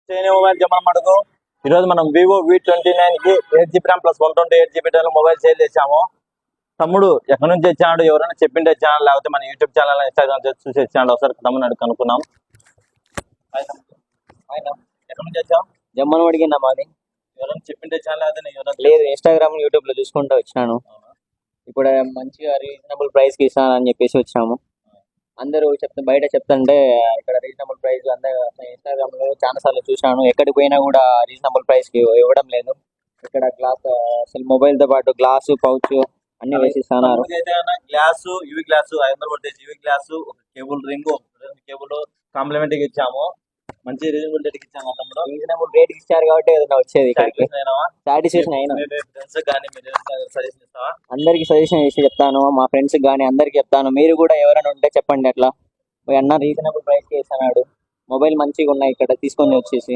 China mobile చెప్పమడుగు. ఈ రోజు మనం వివో V29 కి 8GB RAM plus 128GB mobile sale చేసాము. తమ్ముడు ఎక్కడి నుంచి వచ్చాడు, ఎవరైనా చెప్పిండే ఛానల్ లేకపోతే మన యూట్యూబ్ ఛానల్ ఇన్స్టాగ్రామ్ చూసి వచ్చాడు. ఒకసారి తమ్ముడు అడుగు కనుక్కున్నాం. ఎక్కడి నుంచి వచ్చావు? జమ్మనవాడికి మాది. ఎవరైనా చెప్పిండే ఛానల్ లేదు, ఇన్స్టాగ్రామ్ యూట్యూబ్ లో చూసుకుంటూ వచ్చినాను. ఇప్పుడు మంచిగా రీజనబుల్ ప్రైస్ కి ఇస్తానని చెప్పేసి వచ్చాము. అందరూ బయట చెప్తుంటే ఇక్కడ రీజనబుల్ ప్రైస్ అందరూ ఇన్స్టాగ్రామ్ లో చాలా సార్లు చూసాను. ఎక్కడికి పోయినా కూడా రీజనబుల్ ప్రైస్ కి ఇవ్వడం లేదు. ఇక్కడ గ్లాస్ అసలు మొబైల్ తో పాటు గ్లాసు, పౌచ్ అన్ని వేసిస్తున్నారు. Glass, UV glass, 500 voltage UV glass, ఒక కేబుల్ రింగ్, రెండు కేబుల్ కాంప్లిమెంటరీ ఇచ్చాము. మంచి రీజనబుల్ రేట్ ఇచ్చాము. తమ్ముడు రీజనబుల్ రేట్ ఇచ్చారు కాబట్టి ఏదైనా వచ్చేది. సాటిస్ఫాక్షన్ అయినా అందరికి సజెషన్ చేసి చెప్తాను. మా ఫ్రెండ్స్ కానీ అందరికి చెప్తాను. మీరు కూడా ఎవరైనా ఉంటే చెప్పండి. అట్లా అన్న రీజనబుల్ ప్రైస్ కి ఇస్తున్నాడు. మొబైల్ మంచిగా ఉన్నాయి ఇక్కడ తీసుకొని వచ్చేసి.